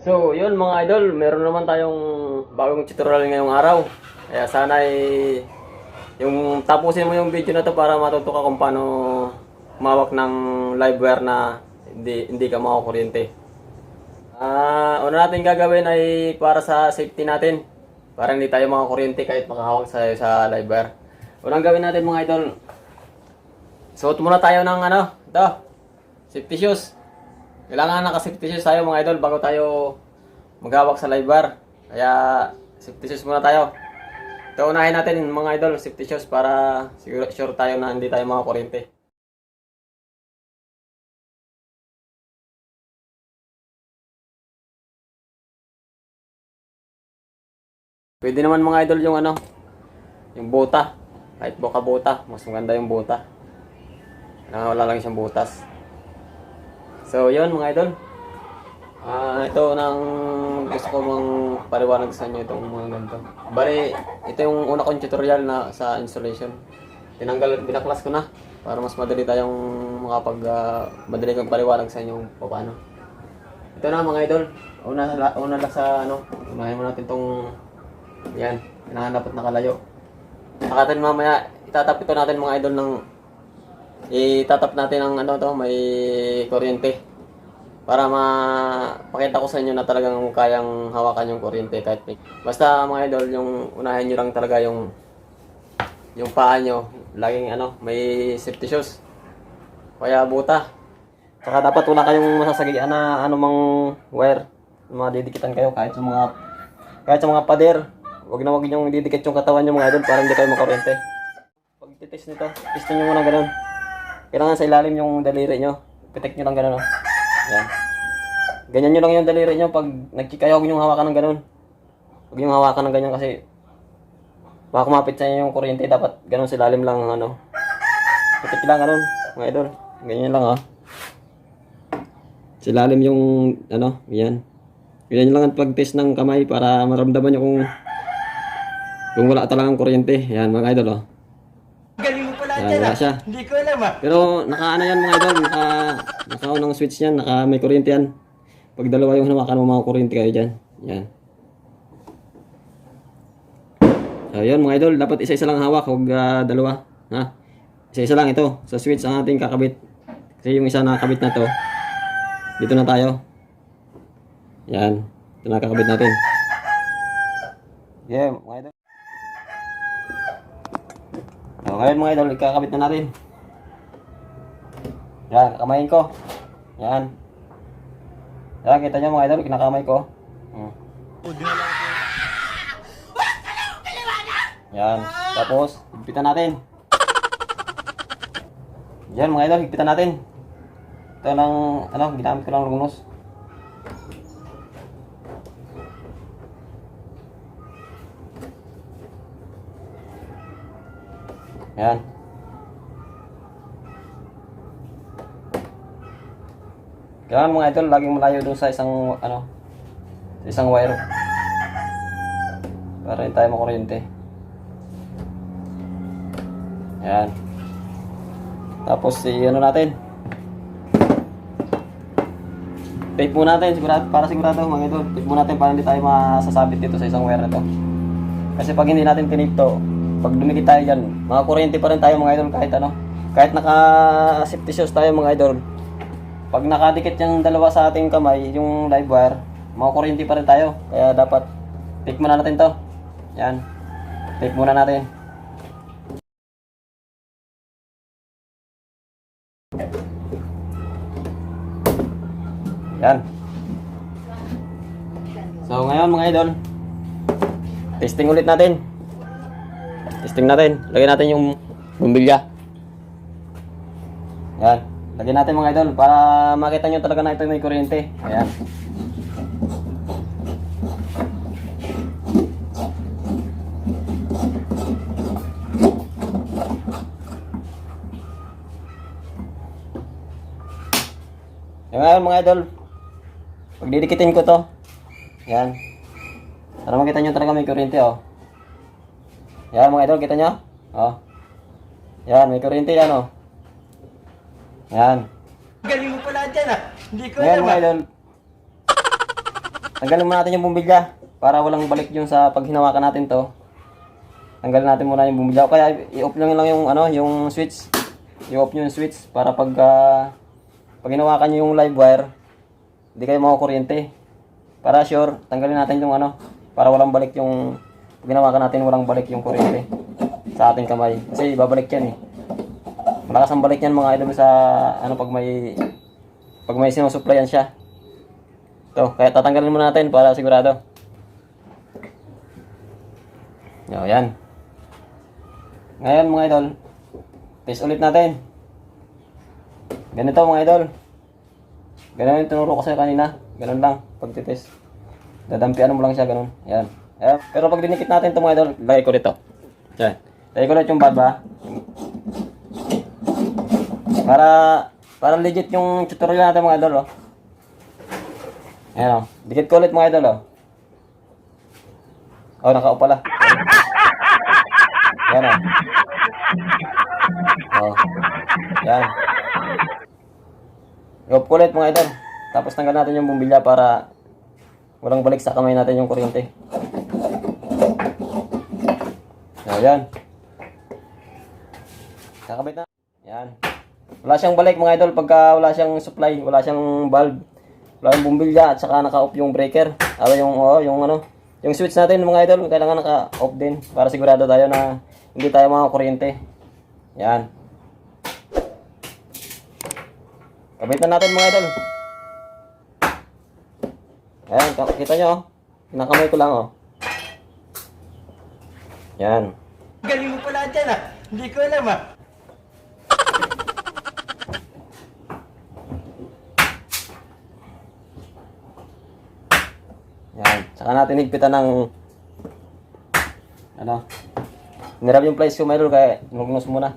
So, yun mga idol, meron naman tayong bagong tutorial ngayong araw. Kaya sana ay yung tapusin mo yung video na to para matuto ka kung paano humawak ng live wire na hindi ka makakuryente. Una natin gagawin ay para sa safety natin. Para hindi tayo makakuryente kahit makahawak sa live wire. Unang gawin natin mga idol, suot muna tayo ng ito, safety shoes. Kailangan naka-safety shoes tayo mga idol bago tayo maghawak sa live wire. Kaya safety shoes muna tayo. Ito unahin natin mga idol, safety shoes para sure tayo na hindi tayo makakuryente. Pwede naman mga idol yung yung bota. Kahit buka-bota, mas maganda yung bota. Wala lang siyang butas. So, yun mga idol. Ito nang gusto ko mang paliwanag sa inyo itong mga ganito. Bali, ito yung una kong tutorial na sa installation. Binaklas ko na para mas madali tayong madali kong paliwanag sa inyo kung paano. Ito na mga idol. Una lang sa unahin mo natin itong yan, kailangan dapat nakalayo. Saka mamaya itatap ito natin mga idol itatap natin ang may kuryente para mapakita ko sa inyo na talagang kayang hawakan yung kuryente kahit basta mga idol, yung unahin nyo lang talaga yung paa nyo laging may safety shoes kaya buta. Saka dapat wala kayong masasagian na anumang wire, madidikitan kayo kahit sa mga pader. Wag nyo didikit yung katawan nyo mga idol para hindi kayo makuryente. Pag titest nito, testin nyo muna ganun. Kailangan sa ilalim yung daliri nyo. Pitik nyo lang ganun. Yan. Ganyan nyo lang yung daliri nyo. Pag nagkikayo, huwag nyo hawakan ng ganun. Huwag nyo hawakan ng ganyan kasi baka kumapit sa inyo yung kuryente. Dapat ganun sa ilalim lang pitik lang ganun mga idol. Ganyan lang sa ilalim yung yan. Ganyan lang ang pag-test ng kamay para maramdaman nyo kung wala talagang kuryente. Yan mga idol Galing mo pala yan, dyan wala siya. Hindi ko alam Pero yan mga idol, naka-unang switch yan, may kuryente yan. Pag dalawa yung hinawakan mo, mga kuryente kayo dyan. Yan. So yun mga idol, dapat isa-isa lang hawak, huwag dalawa. Isa-isa lang ito, sa switch ang ating kakabit. Kasi yung isa nakakabit na to, dito na tayo. Yan, ito nakakabit natin. Yeah, mga idol. So, ngayon mga idol, ikakabit na natin. Yan, kakamayin ko. Yan. Yan, kita nyo mga idol, kinakamay ko. Yan, tapos, higpitan natin. Yan mga idol, higpitan natin. Ito lang, ginamit ko lang lunos. Yan. Kailangan mga idol, laging malayo dun sa isang wire. Para hindi tayo makuryente. Yan. Tapos natin. Tape mo natin, para sigurado mga idol. Tape mo natin para hindi tayo masasabit dito sa isang wire na to. Kasi pag hindi natin tinip to, pag dumikit tayo dyan, makakuryente pa rin tayo mga idol kahit naka-safety shoes tayo mga idol. Pag nakadikit yung dalawa sa ating kamay, yung live wire, makakuryente pa rin tayo. Kaya dapat tape muna natin to. Yan. Tape muna natin. Yan. So ngayon mga idol, testing ulit natin. Testing natin. Lagyan natin yung bumbilya. Yan. Lagyan natin mga idol para makita nyo talaga na ito may kuryente. Ayan. Yan ngayon mga idol. Pag didikitin ko to. Yan. Para makita nyo talaga may kuryente Yan mga idol, kita nyo? Yan, may kuryente yan Yan. Galing mo pala dyan Hindi ko Ngayon alam mga idol, tanggalin muna natin yung bumbilya para walang balik yung sa pag hinawakan natin to. Tanggalin natin muna yung bumbilya. Kaya i-off lang yung ano, yung switch. I-off nyo yung switch para pag hinawakan nyo yung live wire, hindi kayo makakuryente. Para sure, tanggalin natin yung ano, para walang balik yung pag hinawakan natin, walang balik yung kuryente sa ating kamay. Kasi babalik yan eh. Malakas ang balik yan mga idol sa ano pag may sinusuplayan siya. Ito, kaya tatanggalin muna natin para sigurado. Yan. Ngayon mga idol, test ulit natin. Ganito mga idol. Ganun yung tinuro ko sa'yo kanina. Ganun lang, pagtitest. Dadampian mo lang siya, ganun. Yan. Pero pag dinikit natin ito mga idol, lagay ko dito. Yan. Lagay ko dito yung baba. Para legit yung tutorial natin mga idol, oh. Ayan, oh. Dikit ko ulit mga idol, oh. Oh, nakaup pala. Yan, oh. Oh. Yan. I-off ko ulit mga idol. Tapos tanggal natin yung bumbilya para walang balik sa kamay natin yung kuryente. Ayan. Kakabit na. Yan. Wala siyang balik mga idol pagka wala siyang supply, wala siyang bulb, wala yung bumbilya at saka naka-off yung breaker. Yung switch natin mga idol, kailangan naka-off din para sigurado tayo na hindi tayo makakuryente. Yan. Kabitan natin mga idol. Ayan, kita nyo, oh. Kinakamay ko lang, oh. Yan. Galing mo pala dyan ah. Hindi ko alam ah. Yan. Saka natin higpitan ng ano. Nirab yung place ko mga idol kaya nugnos muna.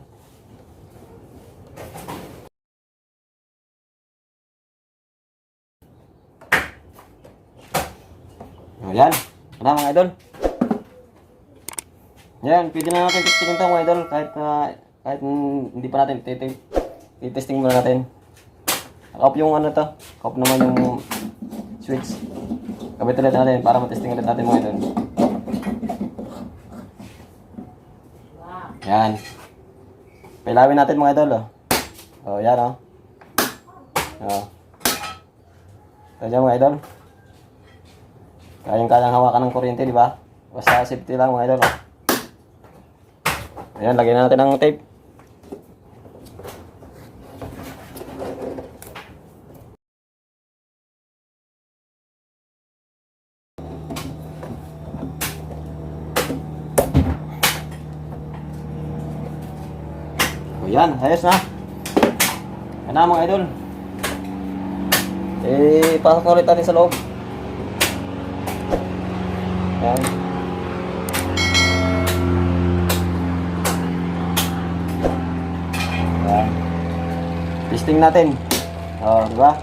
Ayan. Ano mga idol? Yan, pwede na natin testingin ito mga idol kahit hindi pa natin titesting muna natin. Naka-off yung ano to. Naka-off naman yung switch. Kabit ulit natin para matesting ulit natin mga idol. Yan. Pailawin natin mga idol, oh. Oh, yan, oh. Oh. Ito dyan mga idol. Kayang hawakan ng kuryente, di ba? Basta safety lang mga idol, oh. Ayan, lagyan na natin ng tape. O yan, ayos na. Yan na mga idol. Pasok na ulit natin sa loob. Yan. Testing natin. Oh, di ba?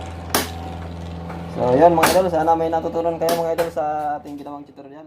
So, yun mga idol, sana may natutunan kayo mga idol sa ating ginawang tutorial.